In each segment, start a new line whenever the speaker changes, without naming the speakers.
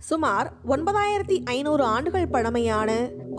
சுமார் 9500 ஆண்டுகள் பழமையான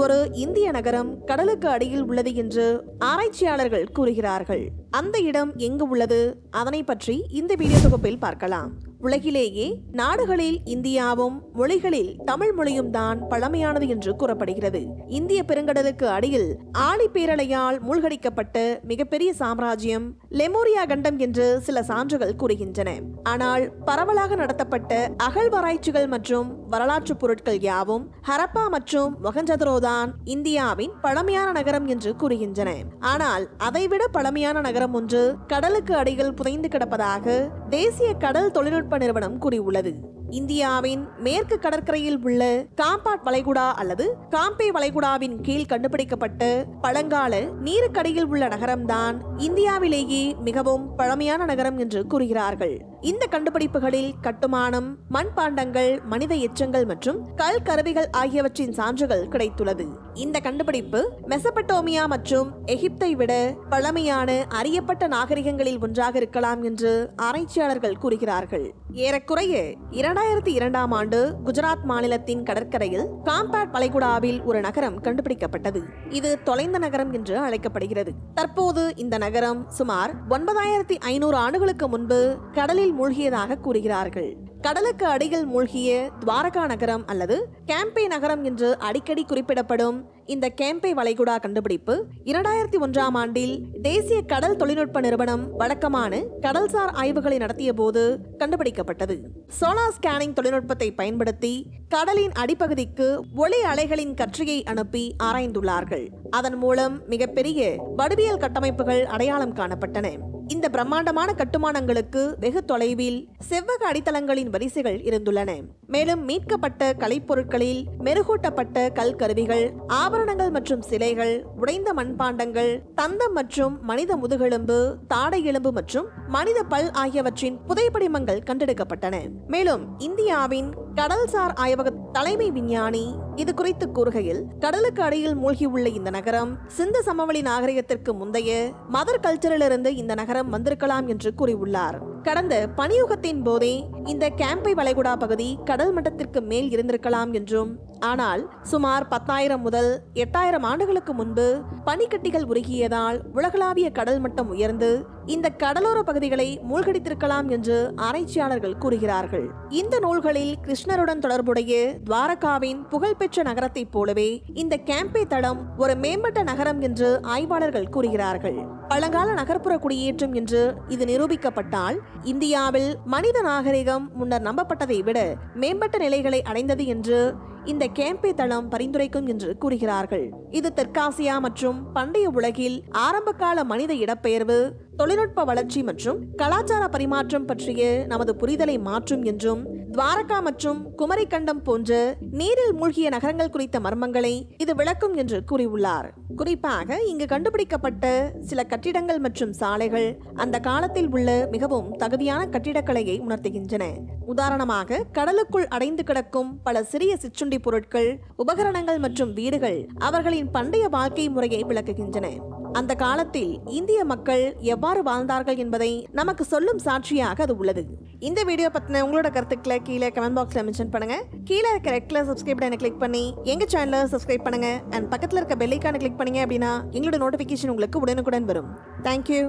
ஒரு இந்திய நகரம் கடலுக்கு அடியில் உள்ளது என்று ஆராய்ச்சியாளர்கள் கூறுகிறார்கள். அந்த இடம் எங்கு உள்ளது, அதனை பற்றி இந்த வீடியோ தொகுப்பில் பார்க்கலாம். உலகிலேயே நாடுகளில் இந்தியாவும் மொழிகளில் தமிழ் மொழியும் தான் பழமையானது என்று கூறப்படுகிறது. இந்திய பெருங்கடலுக்கு அடியில் ஆழி பேரலையால் மூழ்கடிக்கப்பட்ட மிகப்பெரிய சாம்ராஜ்யம் லெமோரியா கண்டம் என்று சில சான்றுகள் கூறுகின்றன. ஆனால் பரவலாக நடத்தப்பட்ட அகழ்வாராய்ச்சிகள் மற்றும் வரலாற்று பொருட்கள் யாவும் ஹரப்பா மற்றும் மொஹஞ்சதரோதான் இந்தியாவின் பழமையான நகரம் என்று கூறுகின்றன. ஆனால் அதைவிட பழமையான நகரம் ஒன்று கடலுக்கு அடியில் புதைந்து கிடப்பதாக தேசிய கடல் தொழில்நுட்ப நிறுவனம் கூறியுள்ளது. இந்தியாவின் மேற்கு கடற்கரையில் உள்ள காம்பாட் வளைகுடா அல்லது காம்பே வளைகுடாவின் கீழ் கண்டுபிடிக்கப்பட்ட பழங்கால நீருக்கடியில் உள்ள நகரம்தான் இந்தியாவிலேயே மிகவும் பழமையான நகரம் என்று கூறுகிறார்கள். இந்த கண்டுபிடிப்புகளில் கட்டுமானம், மண்பாண்டங்கள், மனித எச்சங்கள் மற்றும் கல் கருவிகள் ஆகியவற்றின் சான்றுகள் கிடைத்துள்ளது. இந்த கண்டுபிடிப்பு மெசபடோமியா மற்றும் எகிப்தை விட பழமையான அறியப்பட்ட நாகரிகங்களில் ஒன்றாக இருக்கலாம் என்று ஆராய்ச்சியாளர்கள் கூறுகிறார்கள். ஏறக்குறைய 2002ஆம் ஆண்டு குஜராத் மாநிலத்தின் கடற்கரையில் காம்பாட் வளைகுடாவில் ஒரு நகரம் கண்டுபிடிக்கப்பட்டது. இது தொலைந்த நகரம் என்று அழைக்கப்படுகிறது. தற்போது இந்த நகரம் சுமார் 9500 ஆண்டுகளுக்கு முன்பு கடலில் மூழ்கியதாக கூறுகிறார்கள். கடலுக்கு அடியில் மூழ்கிய துவாரகா நகரம் அல்லது கேம்பே நகரம் என்று அடிக்கடி குறிப்பிடப்படும் இந்த கேம்பே வளைகுடா கண்டுபிடிப்பு 2001ஆம் ஆண்டில் தேசிய கடல் தொழில்நுட்ப நிறுவனம் வழக்கமான கடல்சார் ஆய்வுகளை நடத்திய போது கண்டுபிடிக்கப்பட்டது. சோலார் ஸ்கேனிங் தொழில்நுட்பத்தை பயன்படுத்தி கடலின் அடிப்பகுதிக்கு ஒளி அலைகளின் கற்றையை அனுப்பி ஆராய்ந்துள்ளார்கள். அதன் மூலம் மிகப்பெரிய வடிவியல் கட்டமைப்புகள் அடையாளம் காணப்பட்டன. இந்த பிரம்மாண்டமான கட்டுமானங்களுக்கு வெகு தொலைவில் செவ்வக அடித்தளங்களின் வரிசைகள் இருந்துள்ளன. மேலும் மீட்கப்பட்ட கலைப்பொருட்களில் மெருகூட்டப்பட்ட கல் கருவிகள், ஆபரணங்கள் மற்றும் சிலைகள், உடைந்த மண்பாண்டங்கள், தந்தம் மற்றும் மனித முதுகெலும்பு, தாடை எலும்பு மற்றும் மனித பல் ஆகியவற்றின் புதைப்படிமங்கள் கண்டெடுக்கப்பட்டன. மேலும் இந்தியாவின் கடல்சார் ஆய்வக தலைமை விஞ்ஞானி இது குறித்து கூறுகையில், கடலுக்கு அடியில் மூழ்கியுள்ள இந்த நகரம் சிந்து சமவெளி நாகரிகத்திற்கு முந்தைய மதர் கல்ச்சரிலிருந்து இந்த நகரம் வந்திருக்கலாம் என்று கூறியுள்ளார். கடந்த பனியுகத்தின் போதே இந்த கேம்பை வளைகுடா பகுதி கடல் மட்டத்திற்கு மேல் இருந்திருக்கலாம் என்றும், ஆனால் சுமார் 10,000 முதல் 8,000 ஆண்டுகளுக்கு முன்பு பனிக்கட்டிகள் உருகியதால் உலகளாவிய கடல் மட்டம் உயர்ந்து இந்த கடலோர பகுதிகளை மூழ்கடித்திருக்கலாம் என்று ஆராய்ச்சியாளர்கள் கூறுகிறார்கள். இந்த நூல்களில் கிருஷ்ணருடன் தொடர்புடைய துவாரகாவின் புகழ்பெற்ற நகரத்தைப் போலவே இந்த கேம்பே தளம் ஒரு மேம்பட்ட நகரம் என்று ஆய்வாளர்கள் கூறுகிறார்கள். பழங்கால நகர்ப்புற குடியேற்றம் என்று இது நிரூபிக்கப்பட்டால் இந்தியாவில் மனித நாகரிகம் முன்னர் நம்பப்பட்டதை விட மேம்பட்ட நிலைகளை அடைந்தது என்று இந்த கேம்பே தளம் பரிந்துரைக்கும் என்று கூறுகிறார்கள். இது தெற்காசியா மற்றும் பண்டைய உலகில் ஆரம்பகால மனித இடப்பெயர்வு, தொழில்நுட்ப வளர்ச்சி மற்றும் கலாச்சார பரிமாற்றம் பற்றிய நமது புரிதலை மாற்றும் என்றும், துவாரகா மற்றும் குமரிக்கண்டம் போன்ற நீரில் மூழ்கிய நகரங்கள் குறித்த மர்மங்களை இது விளக்கும் என்று கூறியுள்ளார். குறிப்பாக இங்கு கண்டுபிடிக்கப்பட்ட சில கட்டிடங்கள் மற்றும் சாலைகள் அந்த காலத்தில் உள்ள மிகவும் தகுதியான கட்டிடக்கலையை உணர்த்துகின்றன. உதாரணமாக, கடலுக்குள் அடைந்து கிடக்கும் பல சிறிய சிற்றுண்டி பொருட்கள், உபகரணங்கள் மற்றும் வீடுகள் அவர்களின் பண்டைய வாழ்க்கை முறையை விளக்குகின்றன. அந்த காலத்தில் இந்திய மக்கள் எவ்வாறு வாழ்ந்தார்கள் என்பதை நமக்கு சொல்லும் சாட்சியாக அது உள்ளது. இந்த வீடியோ பத்தின உங்களோட கருத்துக்களை கீழே கமெண்ட் பாக்ஸ்ல மென்ஷன் பண்ணுங்க. கீழே இருக்க ரெட் கலர் சப்ஸ்கிரைப் பட்டனை கிளிக் பண்ணி எங்க சேனலை சப்ஸ்கிரைப் பண்ணுங்க. அண்ட் பக்கத்துல இருக்க பெல் ஐகானை கிளிக் பண்ணீங்க அப்படின்னா எங்களோட நோட்டிபிகேஷன் உங்களுக்கு உடனுக்குடன் வரும். தேங்க்யூ.